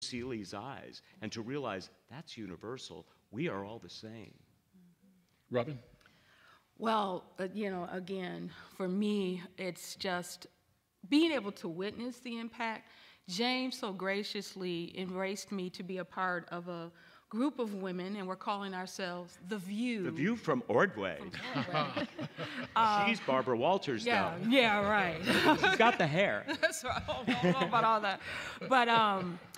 Seeley's eyes and to realize that's universal. We are all the same. Robin? Well, again, for me, it's just being able to witness the impact. James so graciously embraced me to be a part of a group of women, and we're calling ourselves The View. The View from Ordway. She's Barbara Walters, though. Yeah, right. She's got the hair. That's right. I don't know about all that. But,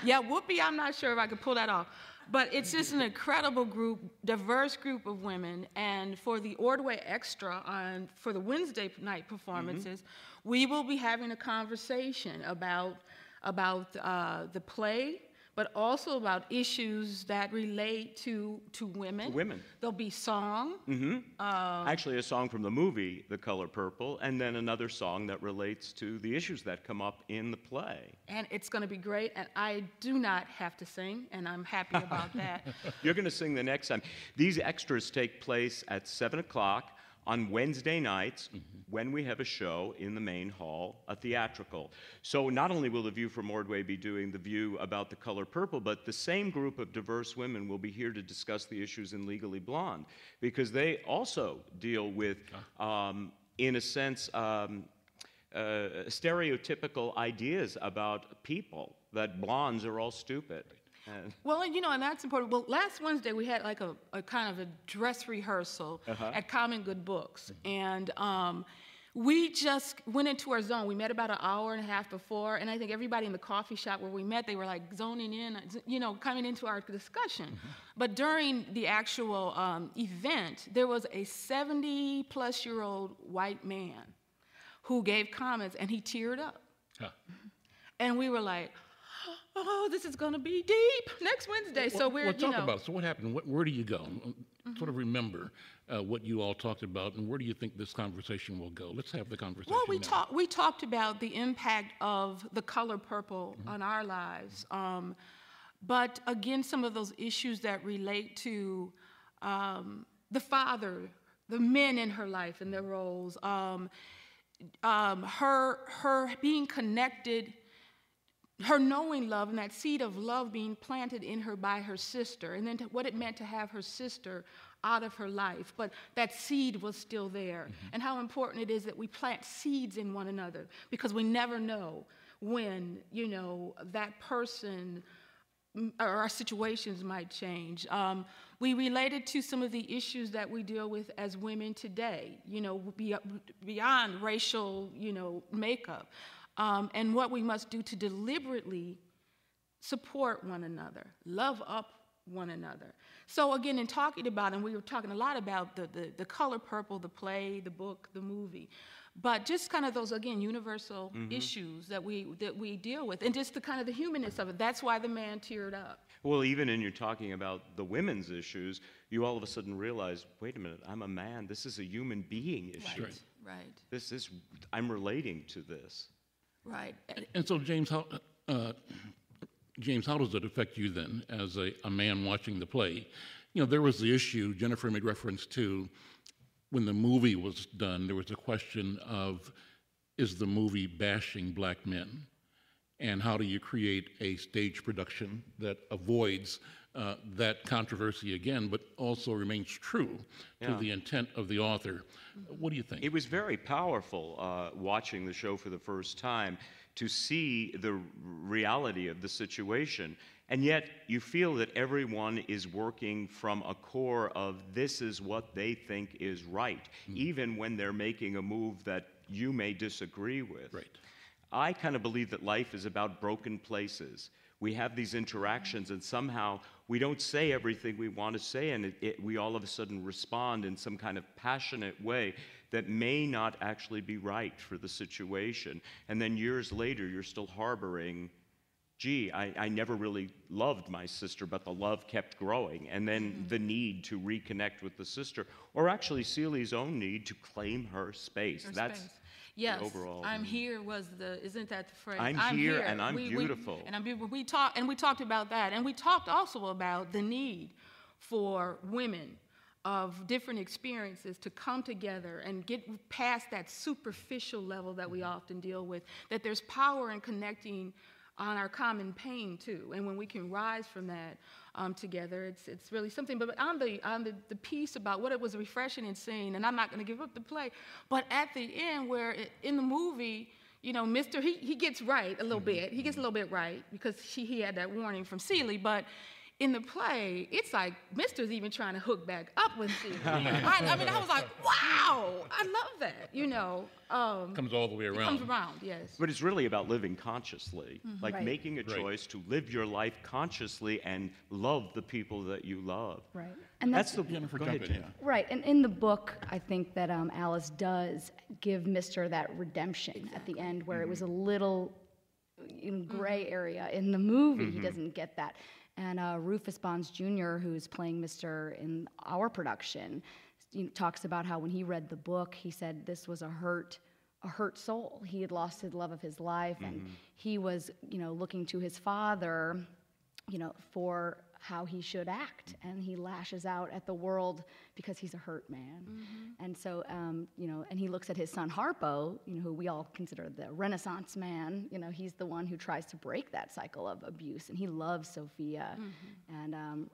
Whoopi, I'm not sure if I could pull that off. But it's just an incredible group, diverse group of women. And for the Ordway Extra, for the Wednesday night performances, we will be having a conversation about the play, but also about issues that relate to women. Women. There'll be song. Actually, a song from the movie The Color Purple, and then another song that relates to the issues that come up in the play. And it's going to be great, and I do not have to sing, and I'm happy about that. You're going to sing the next time. These extras take place at 7 o'clock on Wednesday nights when we have a show in the main hall, a theatrical. So not only will The View from Ordway be doing The View about The Color Purple, but the same group of diverse women will be here to discuss the issues in Legally Blonde, because they also deal with, in a sense, stereotypical ideas about people, that blondes are all stupid. Well, and that's important. Well, last Wednesday we had like a kind of a dress rehearsal at Common Good Books, and we just went into our zone. We met about an hour and a half before, and I think everybody in the coffee shop where we met, they were like zoning in, coming into our discussion. But during the actual event, there was a 70-plus-year-old white man who gave comments, and he teared up. And we were like, oh, this is going to be deep next Wednesday. So we're, talk about it. So what happened? Where do you go? Sort of remember what you all talked about, and where do you think this conversation will go? Let's have the conversation. Well, we talked about the impact of The Color Purple on our lives, but again, some of those issues that relate to the father, the men in her life and their roles, her being connected. Her knowing love and that seed of love being planted in her by her sister, and then what it meant to have her sister out of her life, but that seed was still there, and how important it is that we plant seeds in one another, because we never know when, that person or our situations might change. We related to some of the issues that we deal with as women today, beyond racial, makeup. And what we must do to deliberately support one another, love up one another. So again, in talking about, and we were talking a lot about the Color Purple, the play, the book, the movie, but just kind of those, again, universal issues that we deal with, and just the kind of the humanness of it. That's why the man teared up. Well, even in you're talking about the women's issues, you all of a sudden realize, wait a minute, I'm a man. This is a human being issue. Right. I'm relating to this. Right. And so, James, how does it affect you then, as a man watching the play? There was the issue Jennifer made reference to when the movie was done. There was a question of, is the movie bashing black men? And how do you create a stage production that avoids that controversy again, but also remains true to the intent of the author? What do you think? It was very powerful watching the show for the first time to see the reality of the situation. And yet you feel that everyone is working from a core of this is what they think is right, even when they're making a move that you may disagree with. Right. I kind of believe that life is about broken places. We have these interactions, and somehow we don't say everything we want to say, and we all of a sudden respond in some kind of passionate way that may not actually be right for the situation. And then years later, you're still harboring, gee, I never really loved my sister, but the love kept growing. And then the need to reconnect with the sister, or actually Seeley's own need to claim her space. Yes, overall. I'm here isn't that the phrase? I'm here and I'm beautiful. And I'm beautiful. We talked about that. And we talked also about the need for women of different experiences to come together and get past that superficial level that we often deal with, that there's power in connecting on our common pain too, and when we can rise from that together, it's really something. But on the piece about what it was refreshing and seeing, and I'm not going to give up the play, but at the end where in the movie, you know, Mr. He gets right a little bit. He gets a little bit right because he had that warning from Celie, but in the play, it's like Mr.'s even trying to hook back up with Celie. I mean, I was like, wow, I love that, you know. Comes all the way around. It comes around, yes. But it's really about living consciously, like Right. making a choice to live your life consciously and love the people that you love. Right. And That's the Jennifer, go jump ahead, in, Jen. yeah. Right, and in the book, I think that Alice does give Mr. that redemption at the end, where it was a little in gray area. In the movie, he doesn't get that. And Rufus Bonds Jr., who's playing Mr. in our production, talks about how when he read the book, he said this was a hurt soul. He had lost the love of his life, and he was, looking to his father, for how he should act, and he lashes out at the world because he's a hurt man. And so, and he looks at his son Harpo, who we all consider the Renaissance man. He's the one who tries to break that cycle of abuse, and he loves Sophia. And,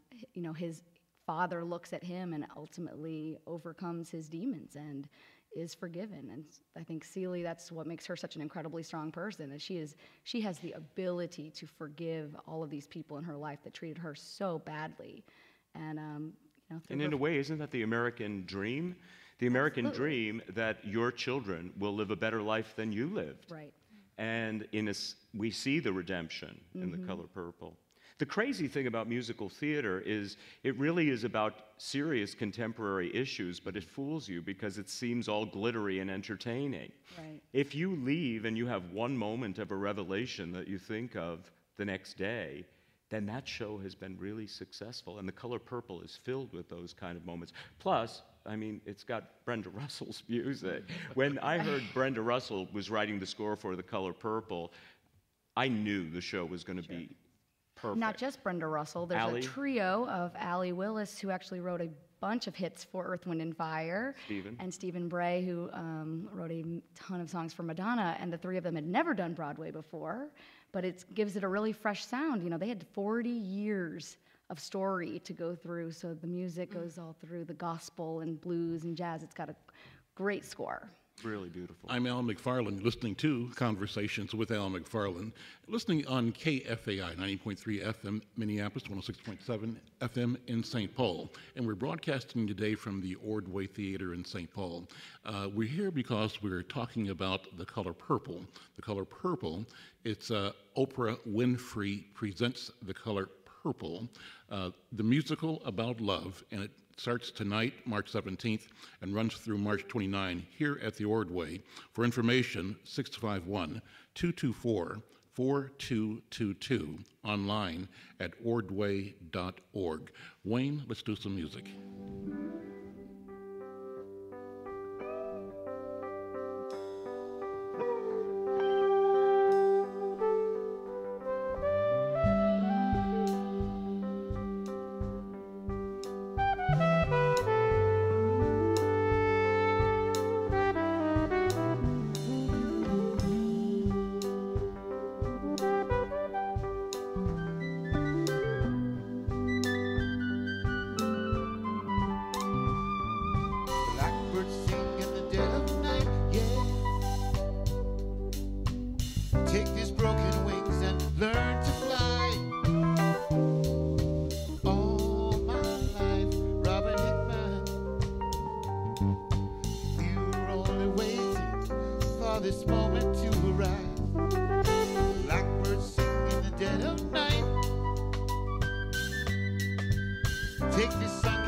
his father looks at him and ultimately overcomes his demons and is forgiven. And I think Celie, that's what makes her such an incredibly strong person, is she has the ability to forgive all of these people in her life that treated her so badly. And And in a way, isn't that the American dream? The American dream that your children will live a better life than you lived. Right. And we see the redemption in The Color Purple. The crazy thing about musical theater is it really is about serious contemporary issues, but it fools you because it seems all glittery and entertaining. Right. If you leave and you have one moment of a revelation that you think of the next day, then that show has been really successful. And The Color Purple is filled with those kind of moments. Plus, I mean, it's got Brenda Russell's music. When I heard Brenda Russell was writing the score for The Color Purple, I knew the show was going to be perfect. Not just Brenda Russell. There's Allie? a trio of Allie Willis, who actually wrote a bunch of hits for Earth, Wind, and Fire. Stephen. And Stephen Bray, who wrote a ton of songs for Madonna. And the three of them had never done Broadway before, but it gives it a really fresh sound. They had 40 years of story to go through, so the music goes all through the gospel and blues and jazz. It's got a great score. Really beautiful. I'm Al McFarlane, listening to Conversations with Al McFarlane, listening on KFAI 90.3 FM Minneapolis, 106.7 FM in St. Paul. And we're broadcasting today from the Ordway Theater in St. Paul. We're here because we're talking about The Color Purple. The Color Purple, it's Oprah Winfrey presents The Color Purple, the musical about love, and it starts tonight, March 17th, and runs through March 29 here at the Ordway. For information, 651-224-4222, online at ordway.org. Wayne, let's do some music. This moment to arrive, blackbirds sing in the dead of night. Take this song